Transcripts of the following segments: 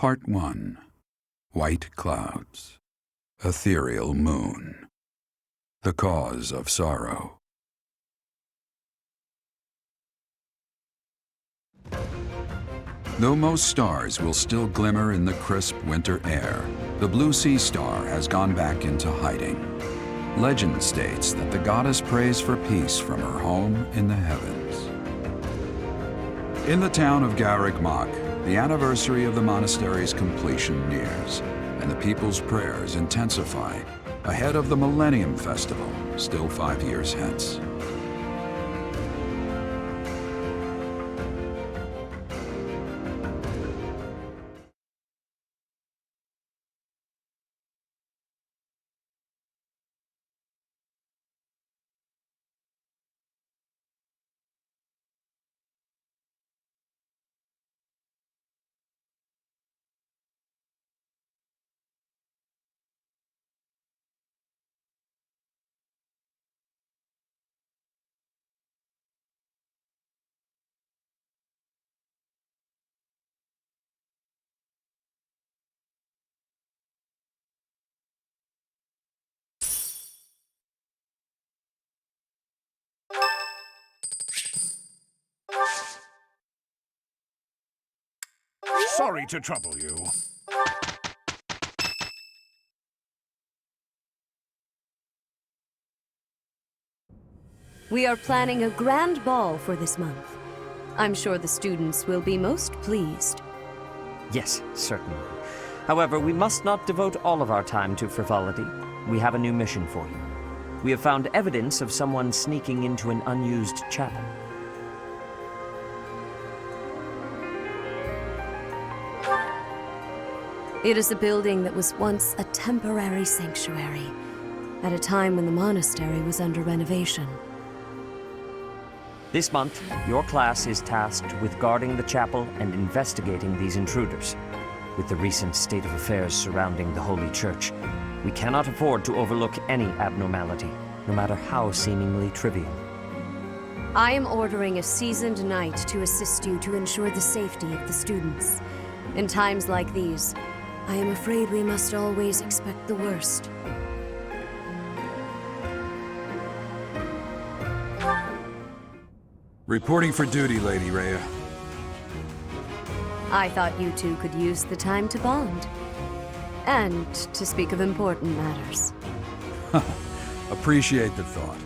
Part 1. White Clouds. Ethereal Moon. The Cause of Sorrow. Though most stars will still glimmer in the crisp winter air, the blue sea star has gone back into hiding. Legend states that the goddess prays for peace from her home in the heavens. In the town of Garreg-Mach, the anniversary of the monastery's completion nears, and the people's prayers intensify ahead of the Millennium Festival, still 5 years hence. Sorry to trouble you. We are planning a grand ball for this month. I'm sure the students will be most pleased. Yes, certainly. However, we must not devote all of our time to frivolity. We have a new mission for you. We have found evidence of someone sneaking into an unused chapel. It is a building that was once a temporary sanctuary, at a time when the monastery was under renovation. This month, your class is tasked with guarding the chapel and investigating these intruders. With the recent state of affairs surrounding the Holy Church, we cannot afford to overlook any abnormality, no matter how seemingly trivial. I am ordering a seasoned knight to assist you to ensure the safety of the students. In times like these, I am afraid we must always expect the worst. Reporting for duty, Lady Rhea. I thought you two could use the time to bond. And to speak of important matters. Appreciate the thought.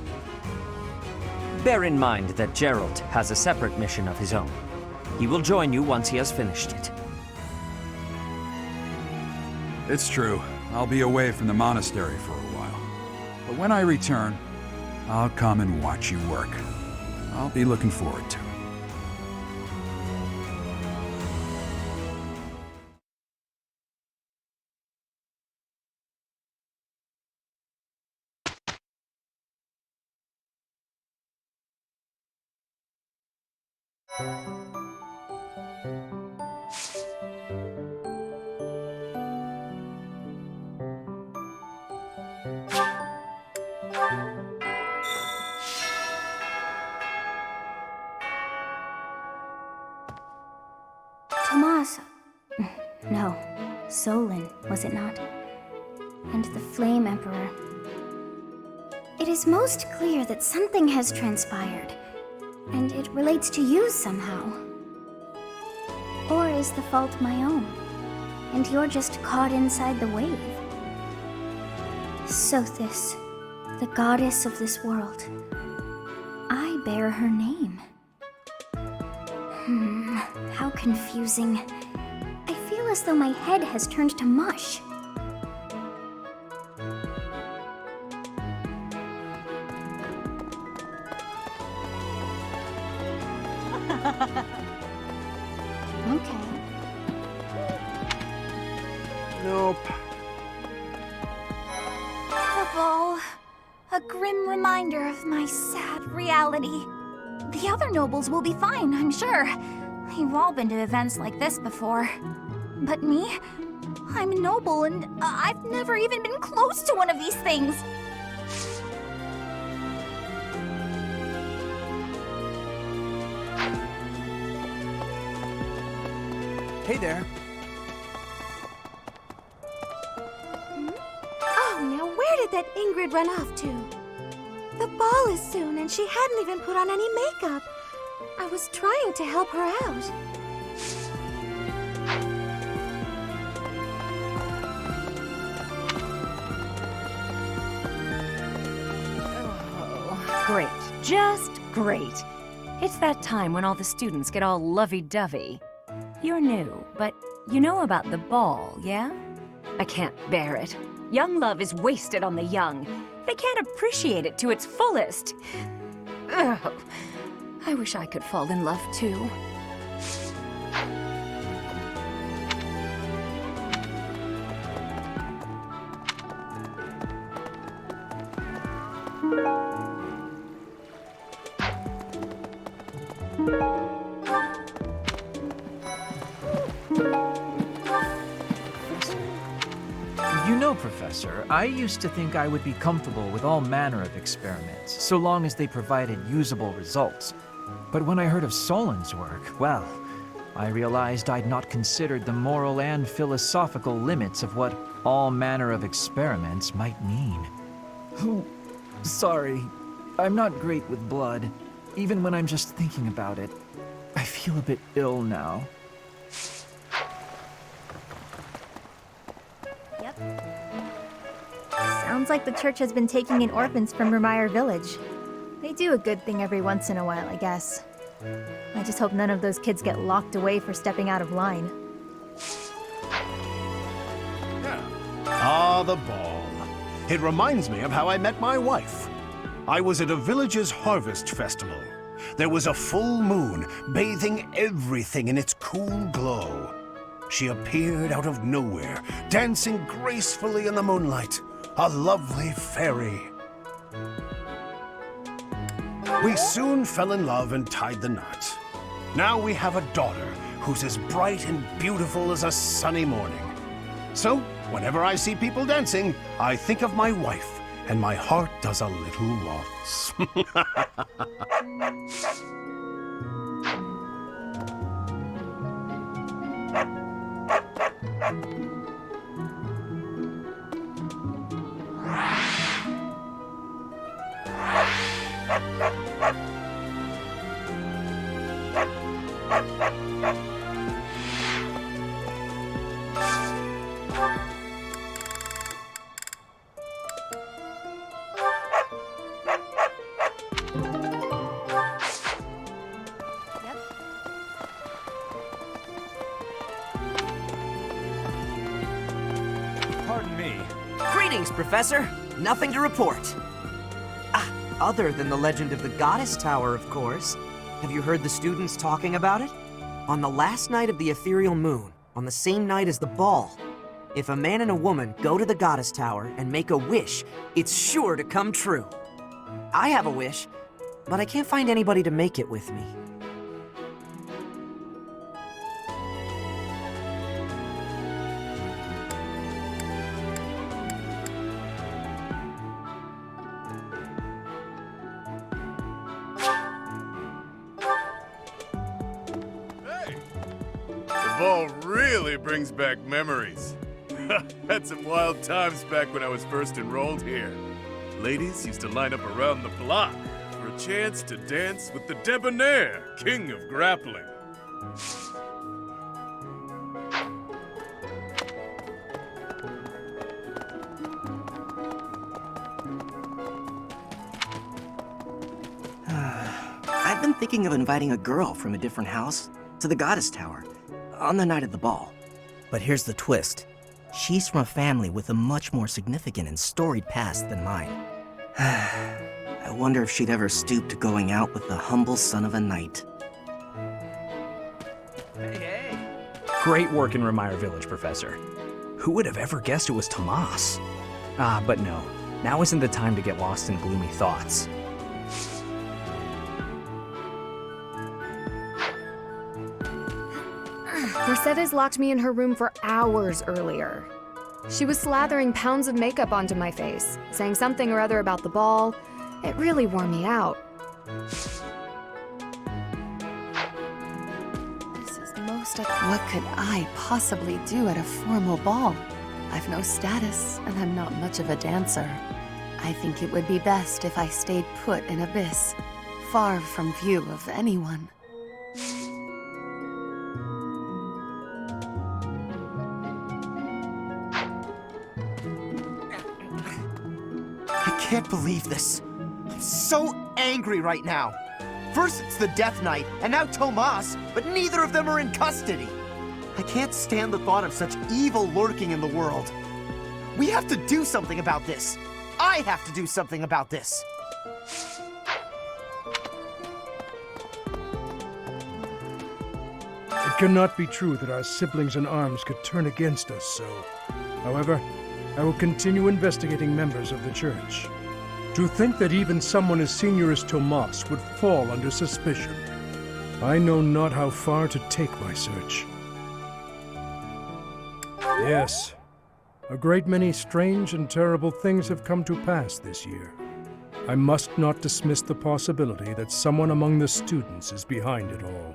Bear in mind that Gerald has a separate mission of his own. He will join you once he has finished it. It's true. I'll be away from the monastery for a while. But when I return, I'll come and watch you work. I'll be looking forward to it. Tomas. No, Solon, was it not? And the Flame Emperor. It is most clear that something has transpired, and it relates to you somehow. Or is the fault my own, and you're just caught inside the wave? Sothis, the goddess of this world. I bear her name. How confusing. I feel as though my head has turned to mush. Okay. Nope. The ball. A grim reminder of my sad reality. The other nobles will be fine, I'm sure. They've all been to events like this before. But me? I'm a noble and I've never even been close to one of these things. Hey there. Ingrid ran off to? The ball is soon, and she hadn't even put on any makeup. I was trying to help her out. Great. Just great. It's that time when all the students get all lovey-dovey. You're new, but you know about the ball, yeah? I can't bear it. Young love is wasted on the young. They can't appreciate it to its fullest. Ugh. I wish I could fall in love too. You know, Professor, I used to think I would be comfortable with all manner of experiments, so long as they provided usable results. But when I heard of Solin's work, well, I realized I'd not considered the moral and philosophical limits of what all manner of experiments might mean. Oh, sorry. I'm not great with blood. Even when I'm just thinking about it, I feel a bit ill now. Sounds like the church has been taking in orphans from Remire Village. They do a good thing every once in a while, I guess. I just hope none of those kids get locked away for stepping out of line. Ah, the ball. It reminds me of how I met my wife. I was at a village's harvest festival. There was a full moon, bathing everything in its cool glow. She appeared out of nowhere, dancing gracefully in the moonlight. A lovely fairy. We soon fell in love and tied the knot. Now we have a daughter who's as bright and beautiful as a sunny morning. So, whenever I see people dancing, I think of my wife, and my heart does a little waltz. Pardon me. Greetings, Professor. Nothing to report. Other than the legend of the Goddess Tower, of course. Have you heard the students talking about it? On the last night of the Ethereal Moon, on the same night as the ball, if a man and a woman go to the Goddess Tower and make a wish, it's sure to come true. I have a wish, but I can't find anybody to make it with me. The ball really brings back memories. Had some wild times back when I was first enrolled here. Ladies used to line up around the block for a chance to dance with the debonair king of grappling. I've been thinking of inviting a girl from a different house to the Goddess Tower on the night of the ball. But here's the twist. She's from a family with a much more significant and storied past than mine. I wonder if she'd ever stoop to going out with the humble son of a knight. Hey. Great work in Remire Village, Professor. Who would have ever guessed it was Tomas? But no. Now isn't the time to get lost in gloomy thoughts. Mercedes locked me in her room for hours earlier. She was slathering pounds of makeup onto my face, saying something or other about the ball. It really wore me out. This is most of what could I possibly do at a formal ball? I've no status, and I'm not much of a dancer. I think it would be best if I stayed put in Abyss, far from view of anyone. I can't believe this. I'm so angry right now. First it's the Death Knight, and now Tomas, but neither of them are in custody. I can't stand the thought of such evil lurking in the world. We have to do something about this. I have to do something about this. It cannot be true that our siblings in arms could turn against us so. However, I will continue investigating members of the Church. To think that even someone as senior as Tomas would fall under suspicion. I know not how far to take my search. Yes, a great many strange and terrible things have come to pass this year. I must not dismiss the possibility that someone among the students is behind it all.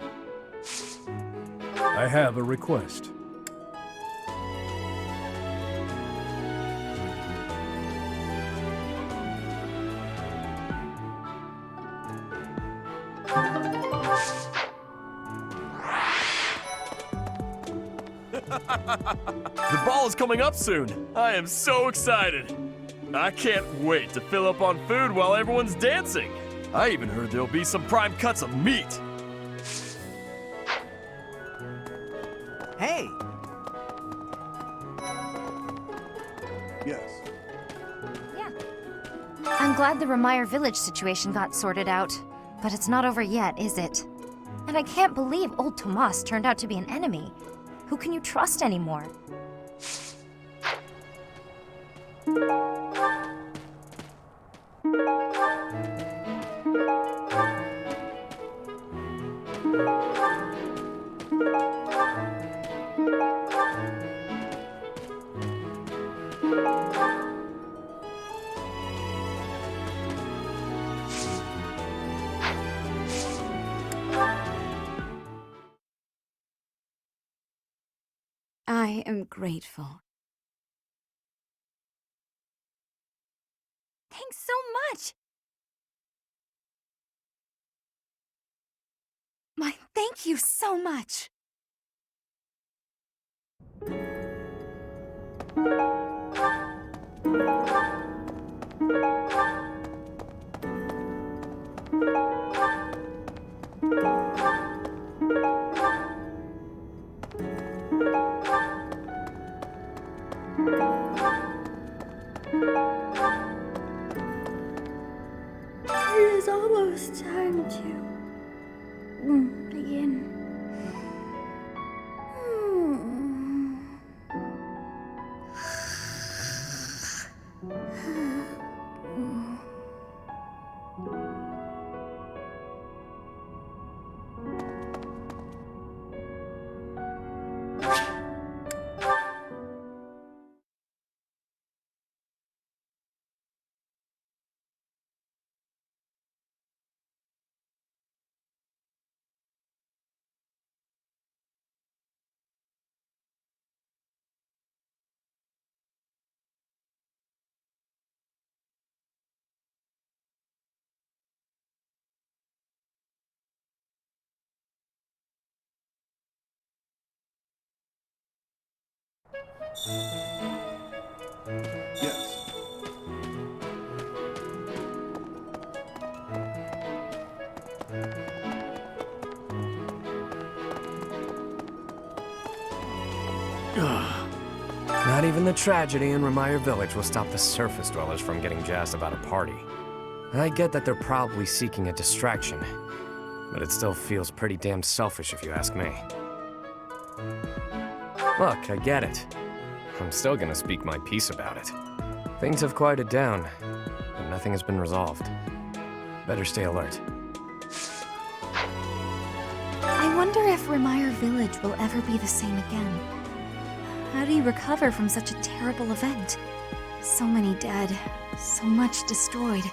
I have a request. The ball is coming up soon. I am so excited. I can't wait to fill up on food while everyone's dancing. I even heard there'll be some prime cuts of meat. Hey! Yes. I'm glad the Remire Village situation got sorted out. But it's not over yet, is it? And I can't believe old Tomas turned out to be an enemy. Who can you trust anymore? I am grateful. Thanks so much! Thank you so much! It is almost time to begin. Yes. Not even the tragedy in Remire Village will stop the surface dwellers from getting jazzed about a party. I get that they're probably seeking a distraction, but it still feels pretty damn selfish if you ask me. Look, I get it. I'm still gonna speak my piece about it. Things have quieted down, but nothing has been resolved. Better stay alert. I wonder if Remire Village will ever be the same again. How do you recover from such a terrible event? So many dead, so much destroyed.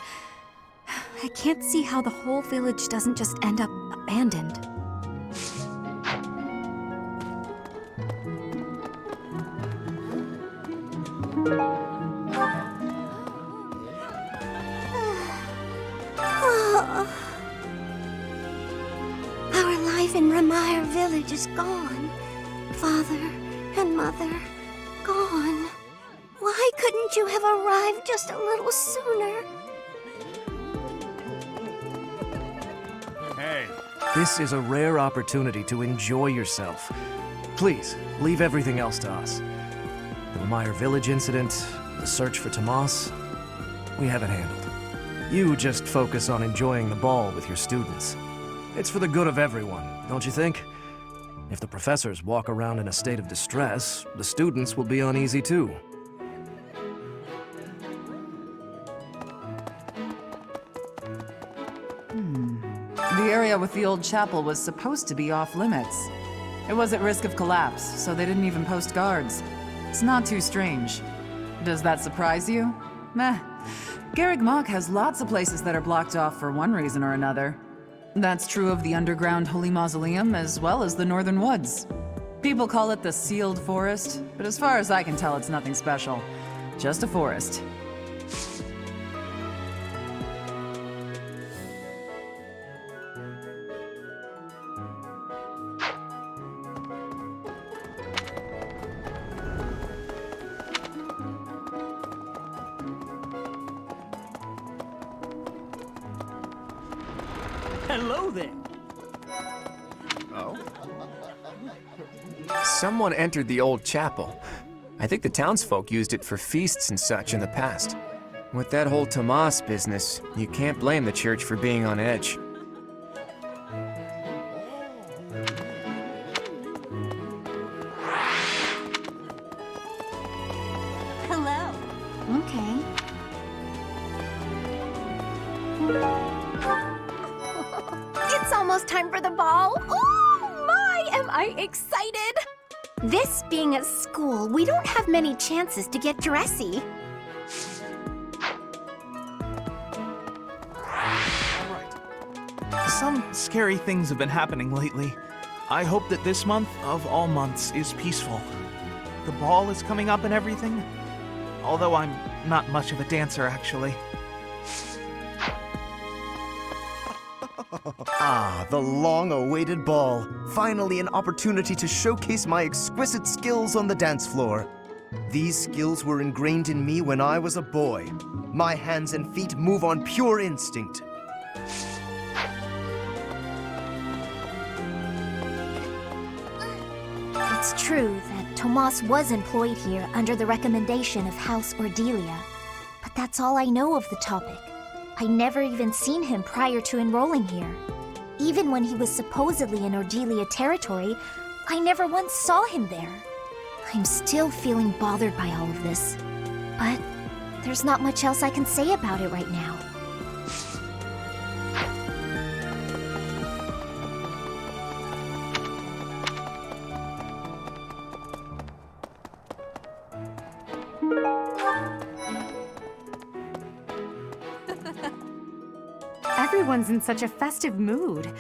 I can't see how the whole village doesn't just end up abandoned. life in Remire Village is gone. Father and Mother, gone. Why couldn't you have arrived just a little sooner? Hey. This is a rare opportunity to enjoy yourself. Please, leave everything else to us. The Remire Village incident, the search for Tomas, we have it handled. You just focus on enjoying the ball with your students. It's for the good of everyone, don't you think? If the professors walk around in a state of distress, the students will be uneasy too. The area with the old chapel was supposed to be off limits. It was at risk of collapse, so they didn't even post guards. It's not too strange. Does that surprise you? Meh. Garreg Mach has lots of places that are blocked off for one reason or another. That's true of the underground Holy Mausoleum as well as the Northern Woods. People call it the Sealed Forest, but as far as I can tell, it's nothing special. Just a forest. Hello there. Oh? Someone entered the old chapel. I think the townsfolk used it for feasts and such in the past. With that whole Tomas business, you can't blame the church for being on edge. Hello. Okay. It's almost time for the ball. Oh my, am I excited! This being a school, we don't have many chances to get dressy. Some scary things have been happening lately. I hope that this month, of all months, is peaceful. The ball is coming up and everything. Although I'm not much of a dancer, actually. Ah, the long-awaited ball. Finally an opportunity to showcase my exquisite skills on the dance floor. These skills were ingrained in me when I was a boy. My hands and feet move on pure instinct. It's true that Tomas was employed here under the recommendation of House Ordelia. But that's all I know of the topic. I never even seen him prior to enrolling here. Even when he was supposedly in Ordelia territory, I never once saw him there. I'm still feeling bothered by all of this. But there's not much else I can say about it right now. Everyone's in such a festive mood.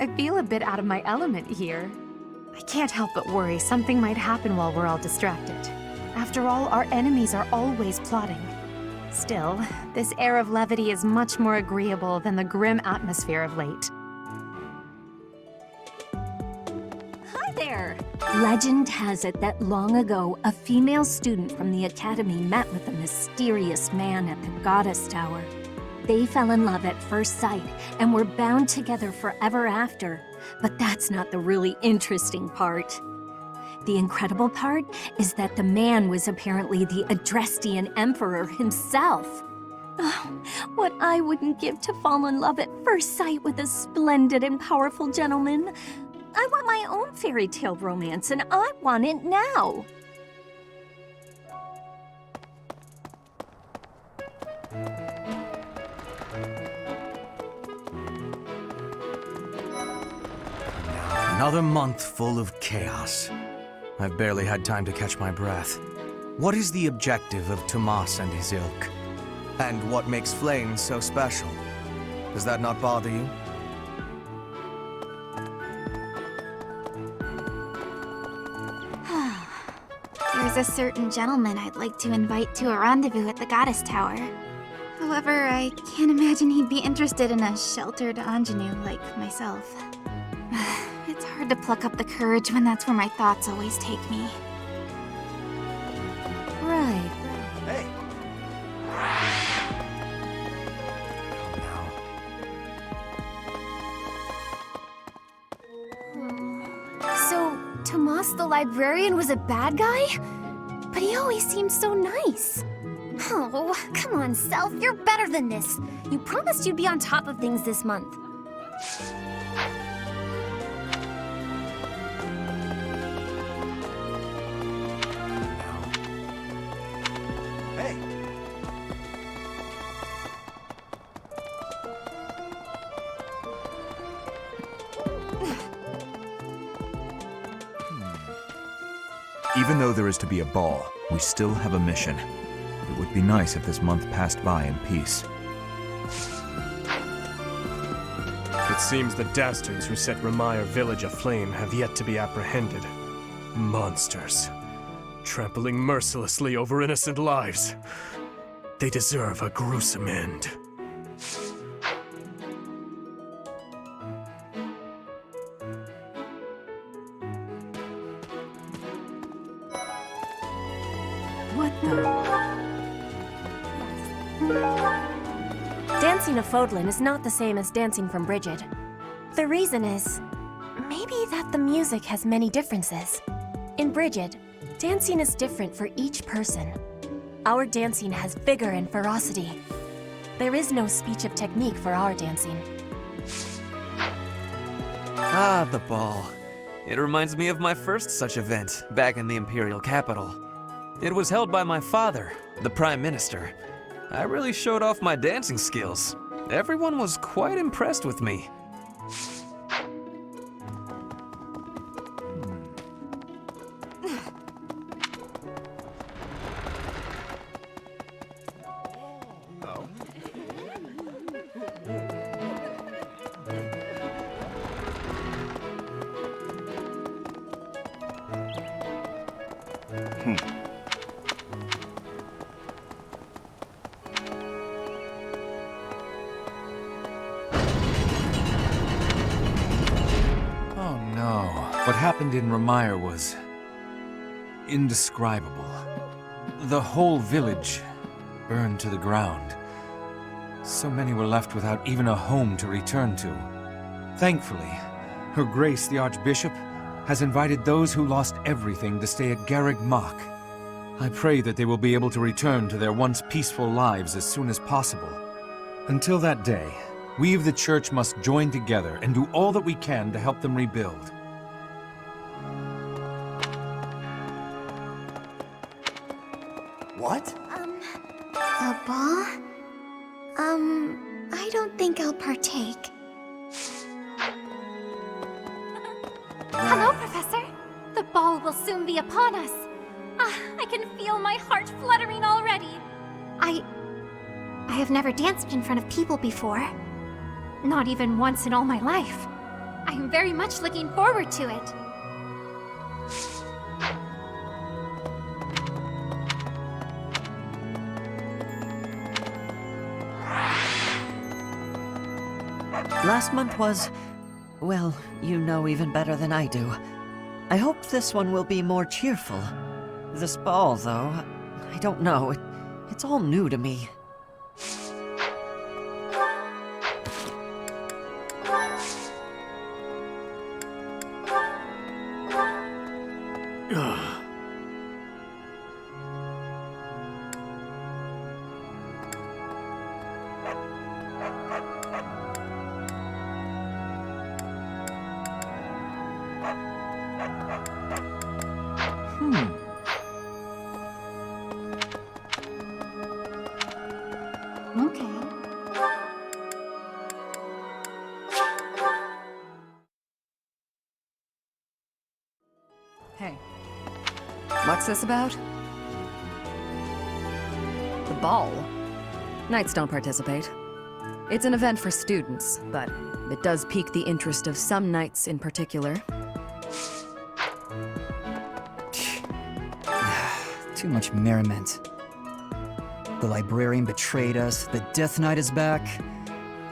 I feel a bit out of my element here. I can't help but worry something might happen while we're all distracted. After all, our enemies are always plotting. Still, this air of levity is much more agreeable than the grim atmosphere of late. Hi there! Legend has it that long ago, a female student from the academy met with a mysterious man at the Goddess Tower. They fell in love at first sight and were bound together forever after. But that's not the really interesting part. The incredible part is that the man was apparently the Adrestian Emperor himself. Oh, what I wouldn't give to fall in love at first sight with a splendid and powerful gentleman. I want my own fairy tale romance, and I want it now. Another month full of chaos. I've barely had time to catch my breath. What is the objective of Tomas and his ilk? And what makes flames so special? Does that not bother you? There's a certain gentleman I'd like to invite to a rendezvous at the Goddess Tower. However, I can't imagine he'd be interested in a sheltered ingenue like myself. It's hard to pluck up the courage when that's where my thoughts always take me. Right. Hey. So, Tomas the librarian was a bad guy? But he always seemed so nice. Oh, come on, Self, you're better than this. You promised you'd be on top of things this month. Hey. Even though there is to be a ball, we still have a mission. It would be nice if this month passed by in peace. It seems the dastards who set Remire village aflame have yet to be apprehended. Monsters. Trampling mercilessly over innocent lives. They deserve a gruesome end. What the? Dancing a Fodlin is not the same as dancing from Brigid. The reason is, maybe that the music has many differences. In Brigid, dancing is different for each person. Our dancing has vigor and ferocity. There is no speech of technique for our dancing. Ah, the ball. It reminds me of my first such event, back in the Imperial capital. It was held by my father, the Prime Minister. I really showed off my dancing skills. Everyone was quite impressed with me. What happened in Remire was indescribable. The whole village burned to the ground. So many were left without even a home to return to. Thankfully, Her Grace the Archbishop has invited those who lost everything to stay at Garreg Mach. I pray that they will be able to return to their once peaceful lives as soon as possible. Until that day, we of the Church must join together and do all that we can to help them rebuild. What? A ball? I don't think I'll partake. Hello, Professor. The ball will soon be upon us. I can feel my heart fluttering already. I have never danced in front of people before. Not even once in all my life. I am very much looking forward to it. Last month was, well, you know even better than I do. I hope this one will be more cheerful. This ball, though, I don't know. It's all new to me. Okay. Hey, what's this about? The ball? Knights don't participate. It's an event for students, but it does pique the interest of some knights in particular. Too much merriment. The librarian betrayed us, the Death Knight is back.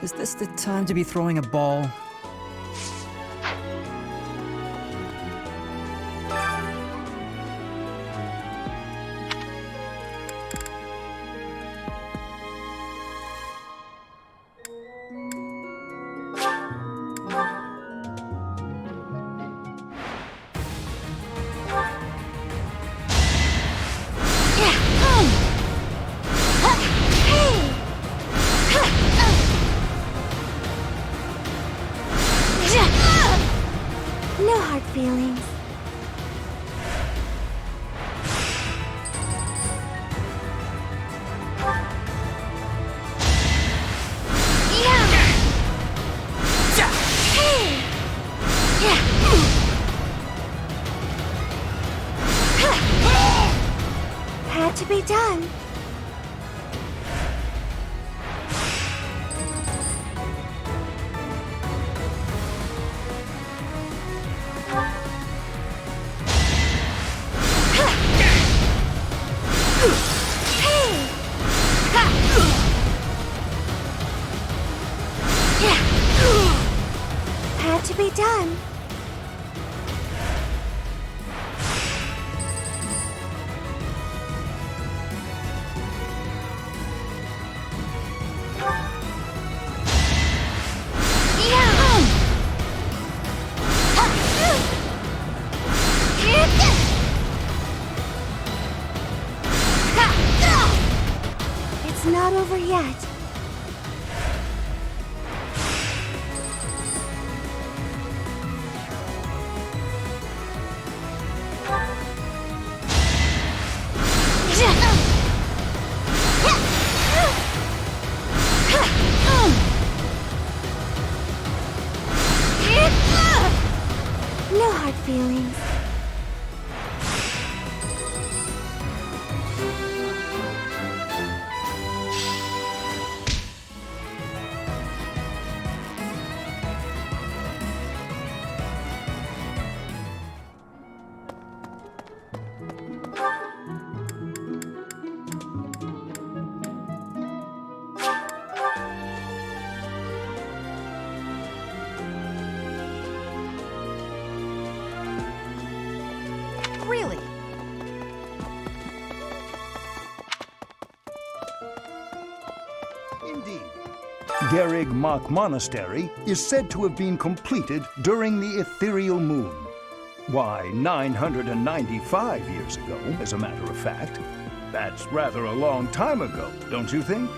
Is this the time to be throwing a ball? feelings. Had to be done. Had to be done. It's not over yet. No hard feelings. Really? Indeed. Garrig Mach Monastery is said to have been completed during the Ethereal Moon. Why, 995 years ago, as a matter of fact. That's rather a long time ago, don't you think?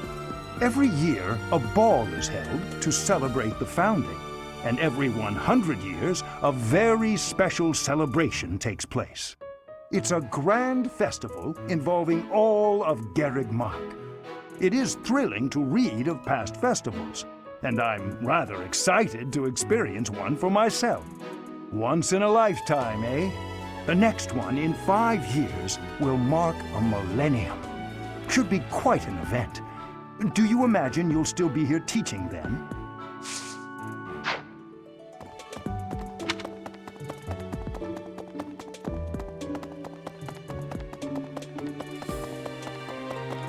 Every year, a ball is held to celebrate the founding, and every 100 years, a very special celebration takes place. It's a grand festival involving all of Garrig Mach. It is thrilling to read of past festivals, and I'm rather excited to experience one for myself. Once in a lifetime, eh? The next one, in 5 years, will mark a millennium. Should be quite an event. Do you imagine you'll still be here teaching then?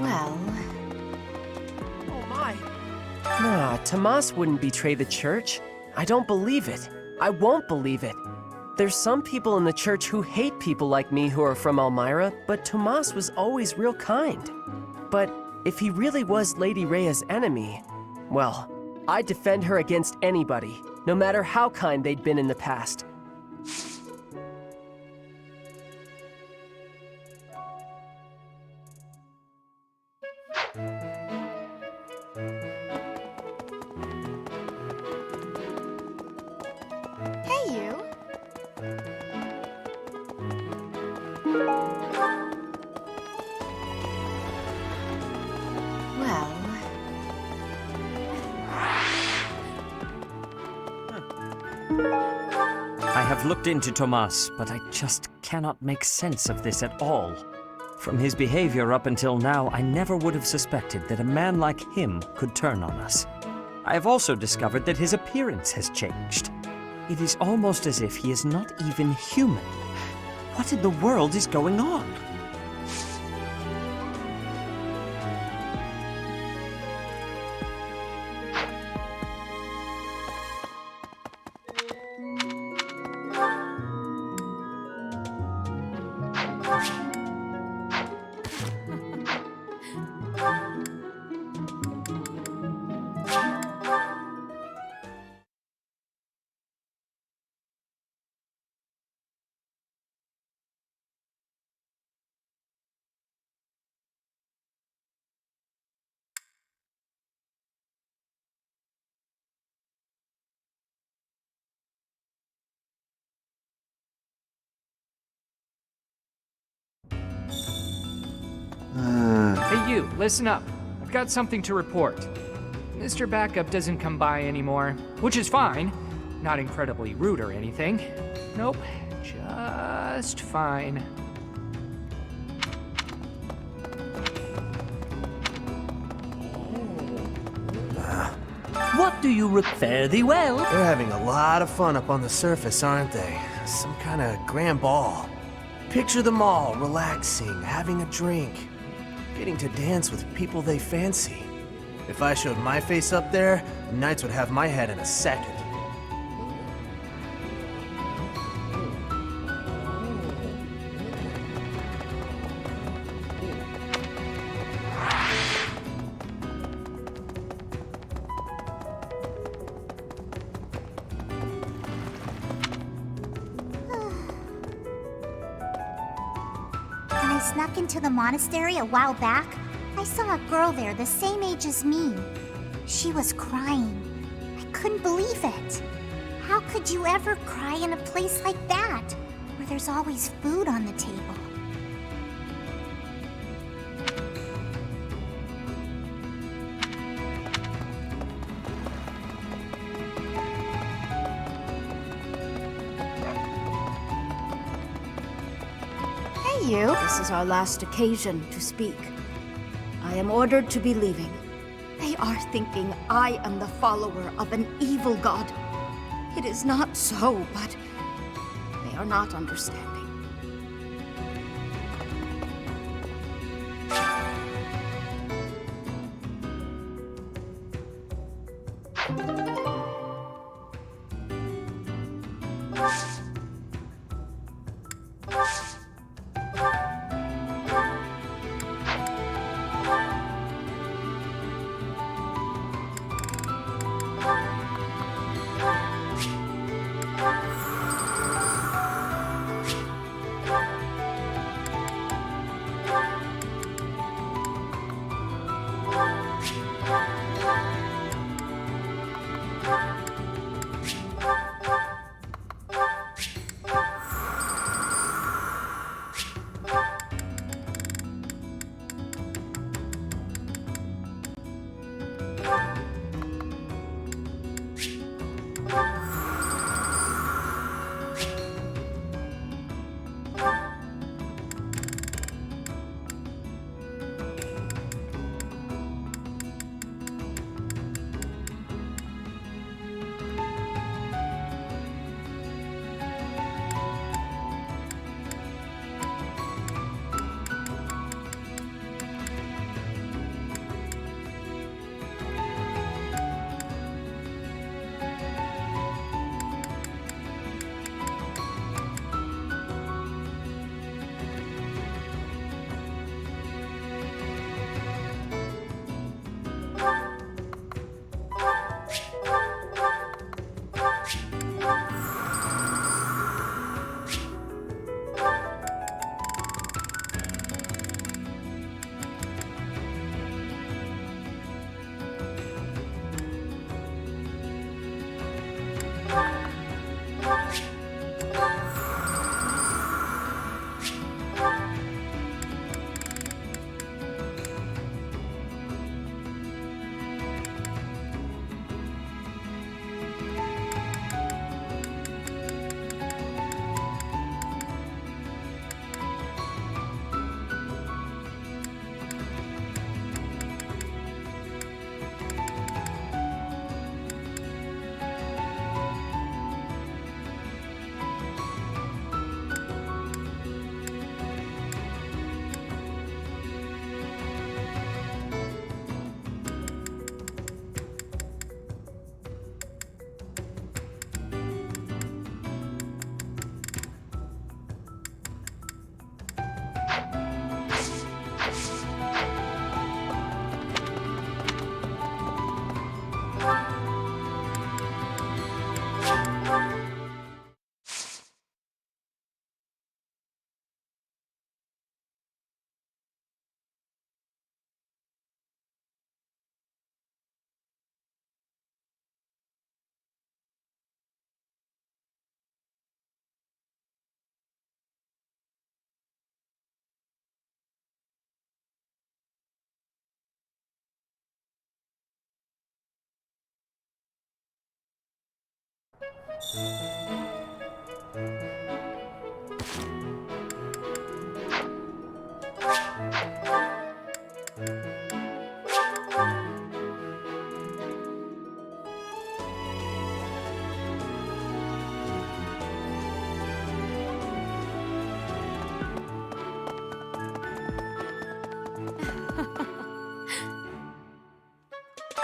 Well... Oh my. Nah, Tomas wouldn't betray the church. I don't believe it. I won't believe it. There's some people in the church who hate people like me who are from Elmira, but Tomas was always real kind. But if he really was Lady Rhea's enemy, well, I'd defend her against anybody, no matter how kind they'd been in the past. Hey, you! Well... I have looked into Tomas, but I just cannot make sense of this at all. From his behavior up until now, I never would have suspected that a man like him could turn on us. I have also discovered that his appearance has changed. It is almost as if he is not even human. What in the world is going on? you, listen up. I've got something to report. Mr. Backup doesn't come by anymore, which is fine. Not incredibly rude or anything. Nope, just fine. What do you fare thee well? They're having a lot of fun up on the surface, aren't they? Some kind of grand ball. Picture them all relaxing, having a drink, getting to dance with people they fancy. If I showed my face up there, the Knights would have my head in a second. When I snuck into the monastery a while back, I saw a girl there the same age as me. She was crying. I couldn't believe it. How could you ever cry in a place like that, where there's always food on the table? Hey, you. This is our last occasion to speak. I am ordered to be leaving. They are thinking I am the follower of an evil god. It is not so, but they are not understanding.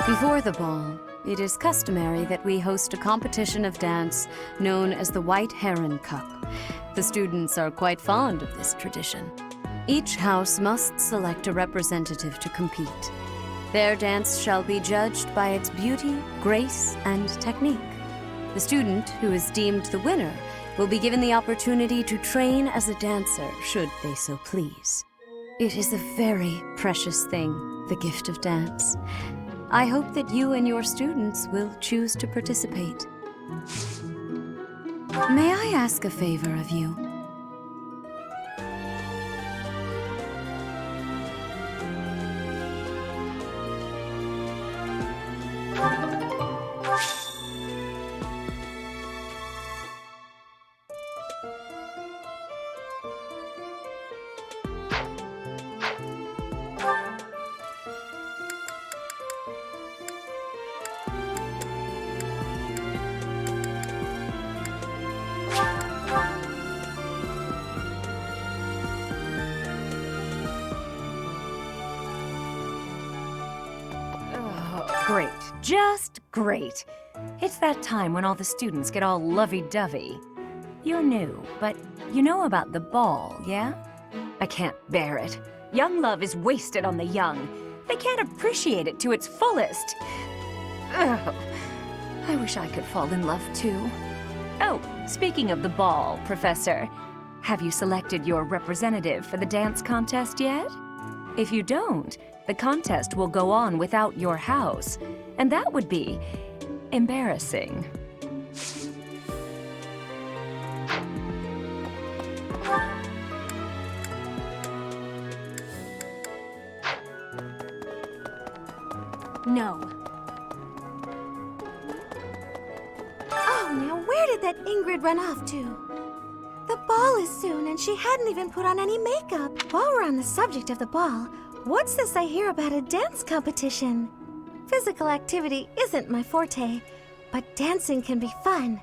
Before the ball, it is customary that we host a competition of dance known as the White Heron Cup. The students are quite fond of this tradition. Each house must select a representative to compete. Their dance shall be judged by its beauty, grace, and technique. The student who is deemed the winner will be given the opportunity to train as a dancer, should they so please. It is a very precious thing, the gift of dance. I hope that you and your students will choose to participate. May I ask a favor of you? Great. Just great. It's that time when all the students get all lovey-dovey. You're new, but you know about the ball, yeah? I can't bear it. Young love is wasted on the young. They can't appreciate it to its fullest. Ugh. I wish I could fall in love too. Oh, speaking of the ball, Professor, have you selected your representative for the dance contest yet? If you don't, the contest will go on without your house, and that would be embarrassing. No. Oh, now where did that Ingrid run off to? The ball is soon, and she hadn't even put on any makeup. While we're on the subject of the ball, what's this I hear about a dance competition? Physical activity isn't my forte, but dancing can be fun.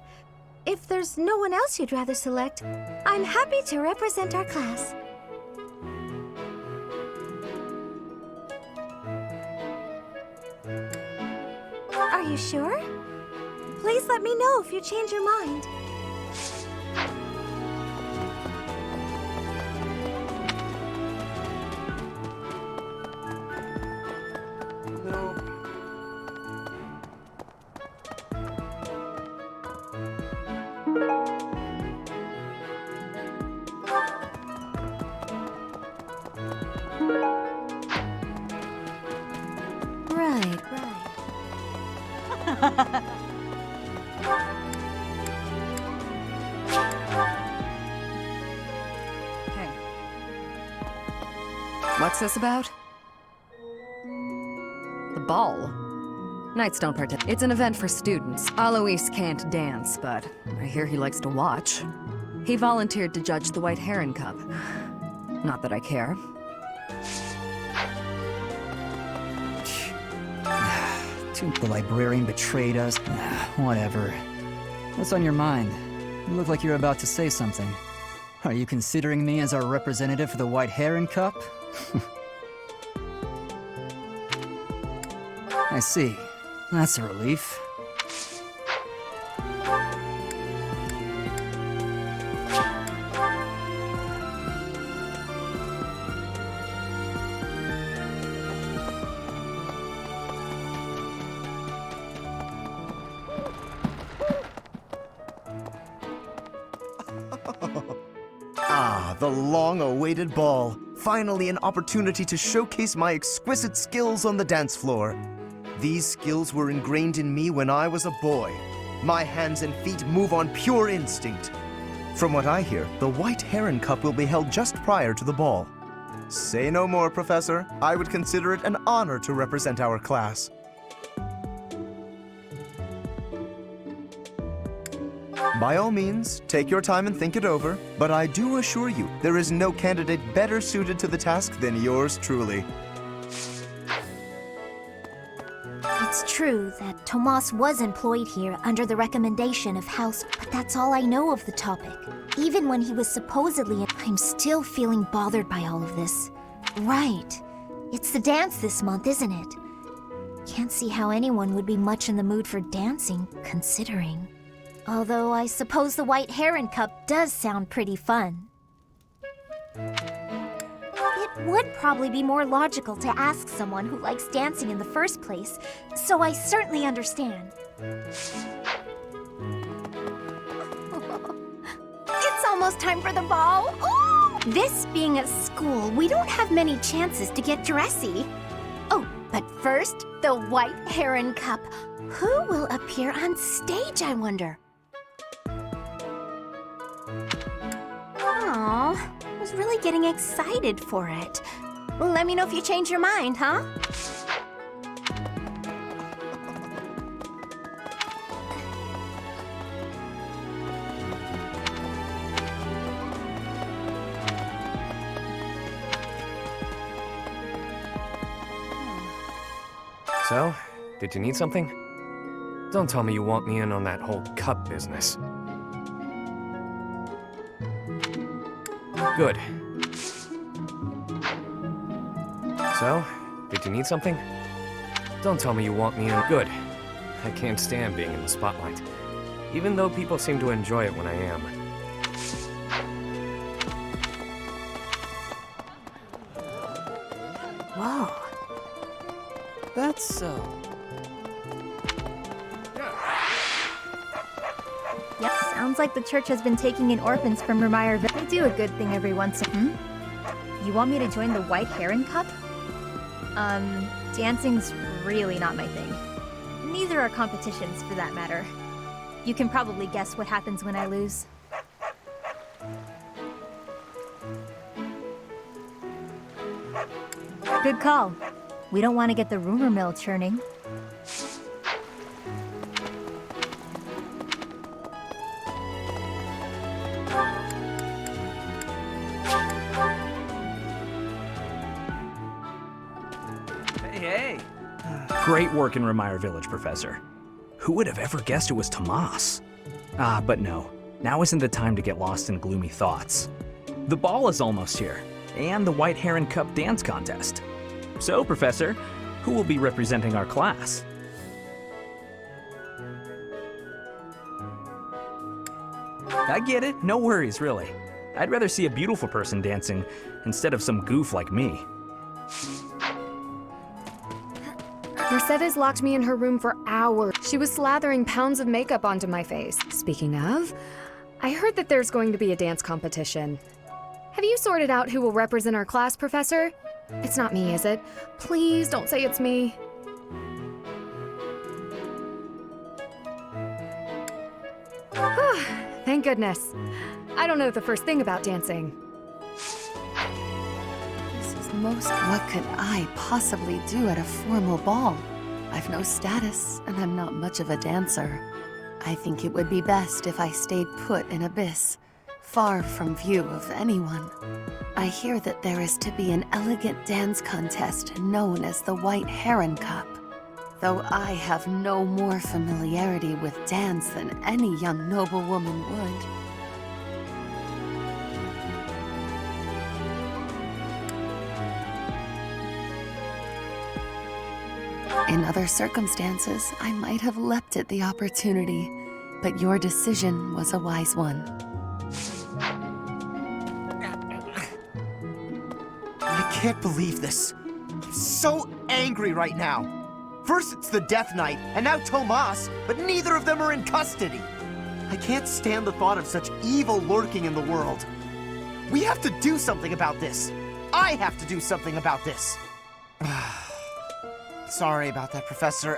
If there's no one else you'd rather select, I'm happy to represent our class. Are you sure? Please let me know if you change your mind. Right. Hey. What's this about? The ball. Knights don't participate. It's an event for students. Alois can't dance, but I hear he likes to watch. He volunteered to judge the White Heron Cup. Not that I care. The librarian betrayed us. Whatever. What's on your mind? You look like you're about to say something. Are you considering me as our representative for the White Heron Cup? I see. That's a relief. The long-awaited ball. Finally an opportunity to showcase my exquisite skills on the dance floor. These skills were ingrained in me when I was a boy. My hands and feet move on pure instinct. From what I hear, the White Heron Cup will be held just prior to the ball. Say no more, Professor. I would consider it an honor to represent our class. By all means, take your time and think it over, but I do assure you, there is no candidate better suited to the task than yours truly. It's true that Tomas was employed here under the recommendation of House, but that's all I know of the topic. Even when he was supposedly, I'm still feeling bothered by all of this. Right. It's the dance this month, isn't it? Can't see how anyone would be much in the mood for dancing, considering. Although I suppose the White Heron Cup does sound pretty fun. It would probably be more logical to ask someone who likes dancing in the first place, so I certainly understand. It's almost time for the ball! Ooh! This being a school, we don't have many chances to get dressy. Oh, but first, the White Heron Cup. Who will appear on stage, I wonder? Aw, I was really getting excited for it. Let me know if you change your mind, huh? So, did you need something? Don't tell me you want me in on that whole cup business. Good. So, did you need something? Don't tell me you want me in. Good. I can't stand being in the spotlight, even though people seem to enjoy it when I am. Whoa. That's so. Yep, sounds like the church has been taking in orphans from Remeyerville. They do a good thing every once in a while. You want me to join the White Heron Cup? Dancing's really not my thing. Neither are competitions, for that matter. You can probably guess what happens when I lose. Good call. We don't want to get the rumor mill churning. Hey! Great work in Remire Village, Professor. Who would have ever guessed it was Tomas? But no. Now isn't the time to get lost in gloomy thoughts. The ball is almost here, and the White Heron Cup dance contest. So, Professor, who will be representing our class? I get it, no worries, really. I'd rather see a beautiful person dancing instead of some goof like me. Mercedes locked me in her room for hours. She was slathering pounds of makeup onto my face. Speaking of, I heard that there's going to be a dance competition. Have you sorted out who will represent our class, Professor? It's not me, is it? Please don't say it's me. Thank goodness. I don't know the first thing about dancing. This is most... What could I possibly do at a formal ball? I've no status, and I'm not much of a dancer. I think it would be best if I stayed put in Abyss, far from view of anyone. I hear that there is to be an elegant dance contest known as the White Heron Cup. Though I have no more familiarity with dance than any young noblewoman would. In other circumstances, I might have leapt at the opportunity, but your decision was a wise one. I can't believe this. I'm so angry right now. First it's the Death Knight, and now Tomas, but neither of them are in custody. I can't stand the thought of such evil lurking in the world. We have to do something about this. I have to do something about this. Sorry about that, Professor.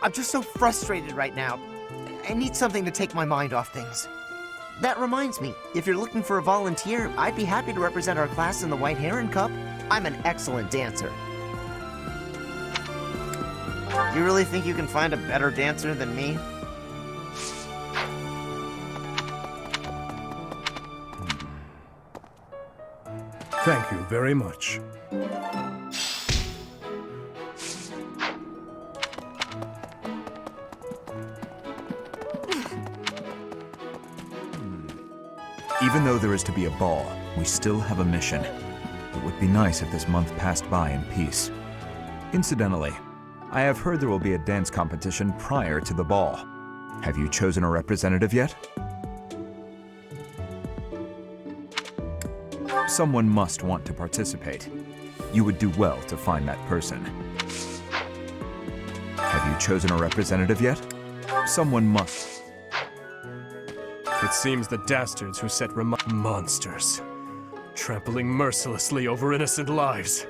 I'm just so frustrated right now. I need something to take my mind off things. That reminds me, if you're looking for a volunteer, I'd be happy to represent our class in the White Heron Cup. I'm an excellent dancer. You really think you can find a better dancer than me? Thank you very much. Even though there is to be a ball, we still have a mission. It would be nice if this month passed by in peace. Incidentally, I have heard there will be a dance competition prior to the ball. Have you chosen a representative yet? Someone must want to participate. You would do well to find that person. Have you chosen a representative yet? Someone must. It seems the dastards who set monsters, trampling mercilessly over innocent lives.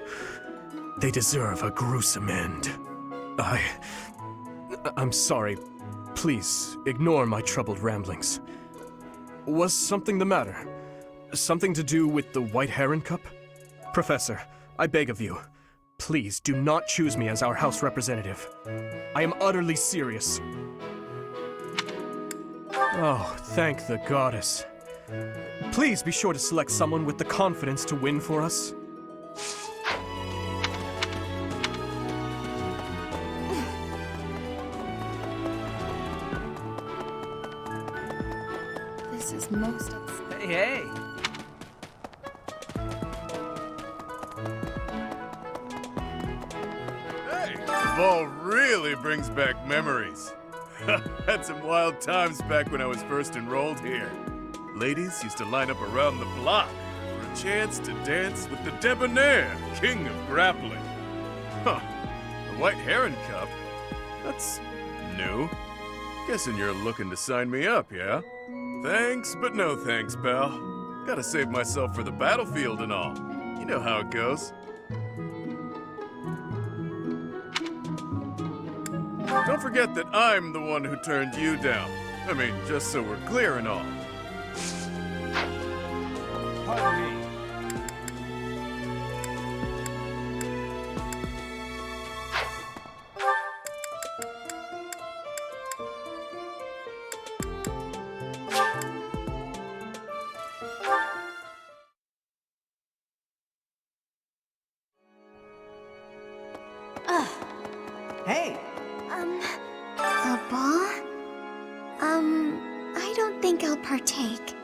They deserve a gruesome end. I'm sorry. Please, ignore my troubled ramblings. Was something the matter? Something to do with the White Heron Cup? Professor, I beg of you, please do not choose me as our house representative. I am utterly serious. Oh, thank the goddess. Please be sure to select someone with the confidence to win for us. This is most Hey, hey! Hey, the ball really brings back memories. Had some wild times back when I was first enrolled here. Ladies used to line up around the block for a chance to dance with the debonair king of grappling. Huh, the White Heron Cup? That's new. Guessing you're looking to sign me up, yeah? Thanks, but no thanks, pal. Gotta save myself for the battlefield and all. You know how it goes. Don't forget that I'm the one who turned you down. I mean, just so we're clear and all. Hey! A ball? I don't think I'll partake.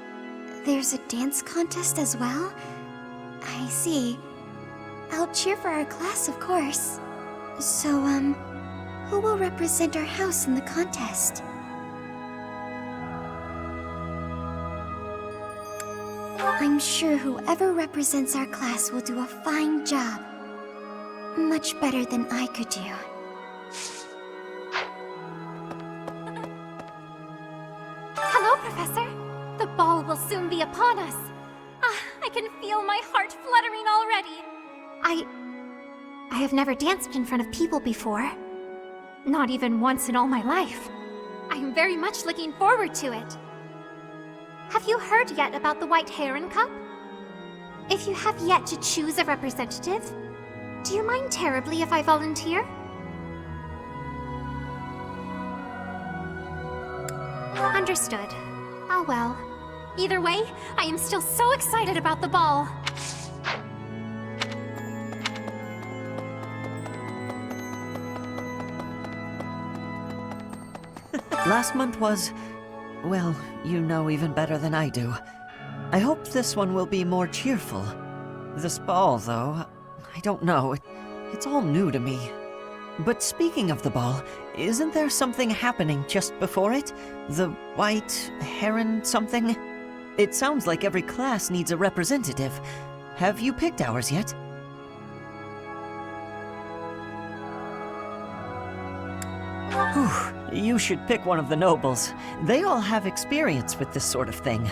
There's a dance contest as well? I see. I'll cheer for our class, of course. So, who will represent our house in the contest? I'm sure whoever represents our class will do a fine job. Much better than I could do. Hello, Professor. The ball will soon be upon us. I can feel my heart fluttering already. I have never danced in front of people before. Not even once in all my life. I am very much looking forward to it. Have you heard yet about the White Heron Cup? If you have yet to choose a representative, do you mind terribly if I volunteer? Understood. Oh well. Either way, I am still so excited about the ball. Last month was, well, you know even better than I do. I hope this one will be more cheerful. This ball, though, I don't know. It's all new to me. But speaking of the ball, isn't there something happening just before it? The White Heron something? It sounds like every class needs a representative. Have you picked ours yet? Whew, you should pick one of the nobles. They all have experience with this sort of thing.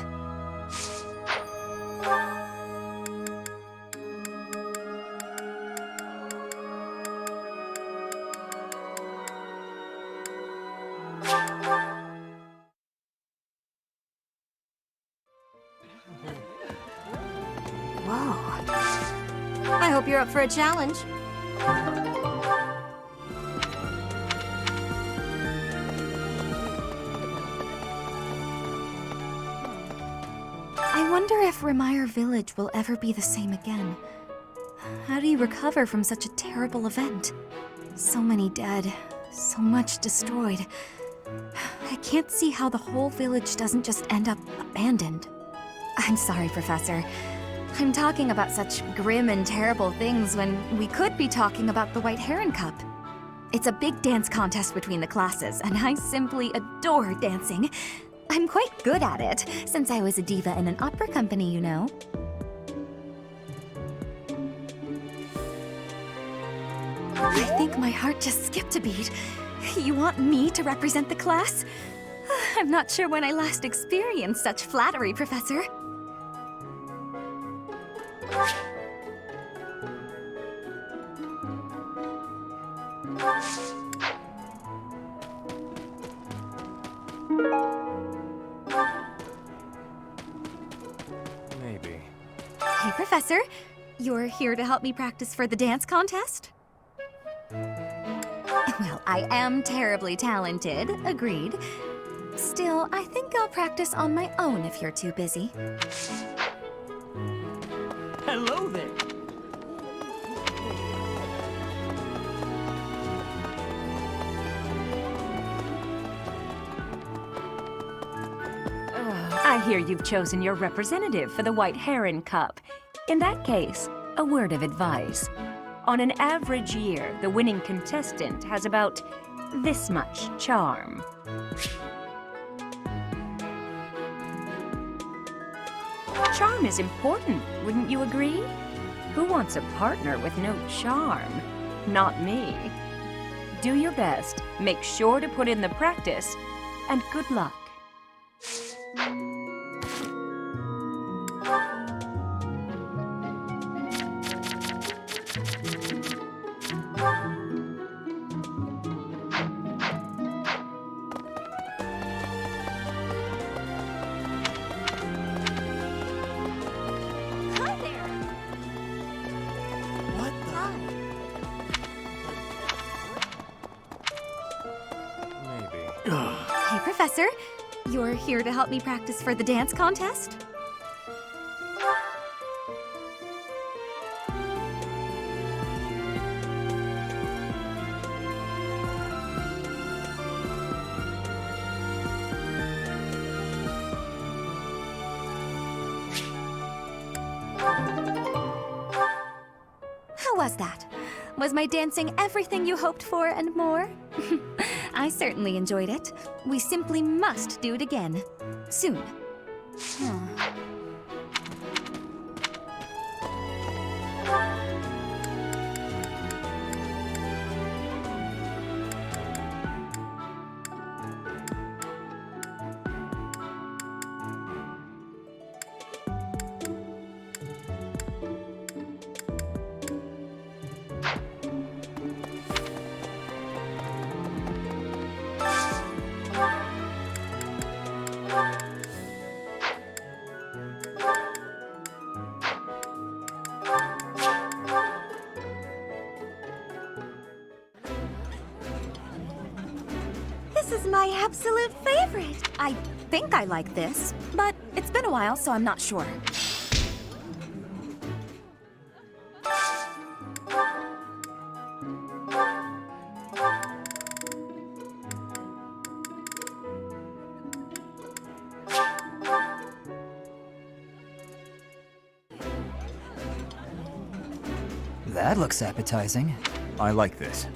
Whoa. I hope you're up for a challenge. I wonder if Remire Village will ever be the same again. How do you recover from such a terrible event? So many dead, so much destroyed. I can't see how the whole village doesn't just end up abandoned. I'm sorry, Professor. I'm talking about such grim and terrible things when we could be talking about the White Heron Cup. It's a big dance contest between the classes, and I simply adore dancing. I'm quite good at it, since I was a diva in an opera company, you know. I think my heart just skipped a beat. You want me to represent the class? I'm not sure when I last experienced such flattery, Professor. Maybe. Hey, Professor. You're here to help me practice for the dance contest? Well, I am terribly talented, agreed. Still, I think I'll practice on my own if you're too busy. Hello there. I hear you've chosen your representative for the White Heron Cup. In that case, a word of advice. On an average year, the winning contestant has about this much charm. Charm is important, wouldn't you agree? Who wants a partner with no charm? Not me. Do your best, make sure to put in the practice, and good luck. Hey, Professor. You're here to help me practice for the dance contest? How was that? Was my dancing everything you hoped for and more? I certainly enjoyed it. We simply must do it again. Soon. This is my absolute favorite. I think I like this, but it's been a while, so I'm not sure. That looks appetizing. I like this.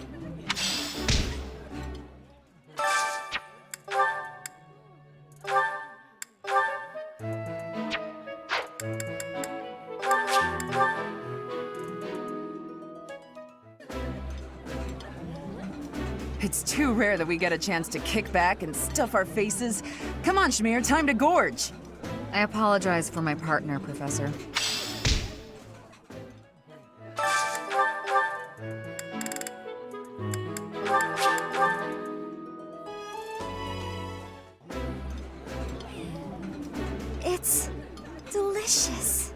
It's too rare that we get a chance to kick back and stuff our faces. Come on, Shamir, time to gorge. I apologize for my partner, Professor. It's delicious.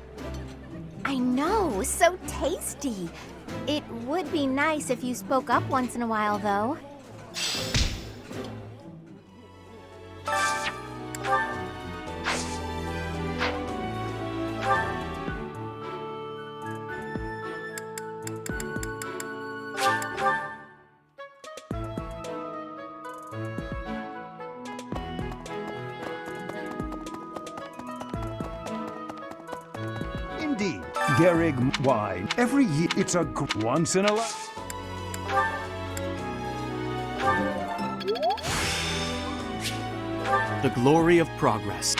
I know, so tasty. It would be nice if you spoke up once in a while, though. indeed. Gerig wine. Every year, it's a once in a life. The glory of progress.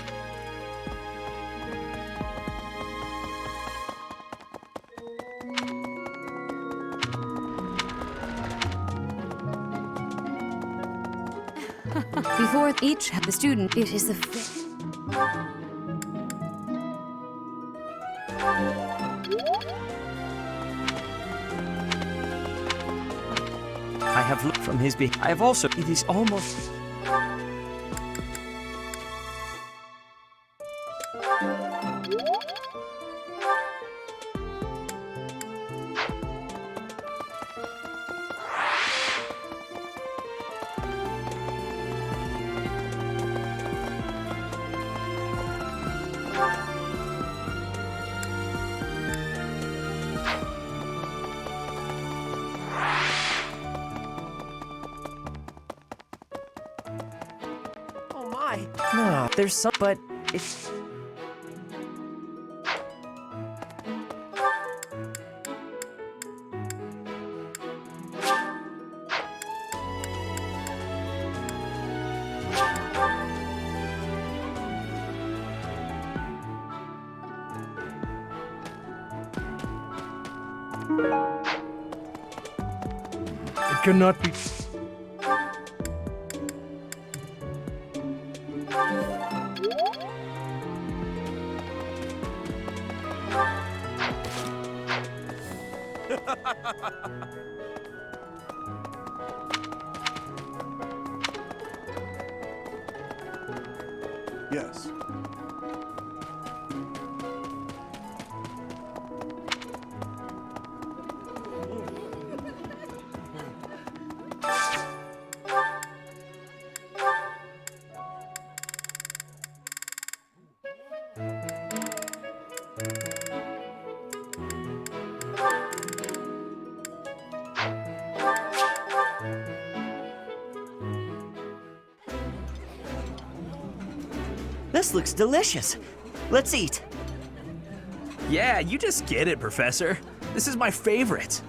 Before each the student, it is the I have looked from his I have also. It is almost. Oh my. No, there's some, but it's. It cannot be. Yes. This looks delicious. Let's eat. Yeah, you just get it, Professor. This is my favorite.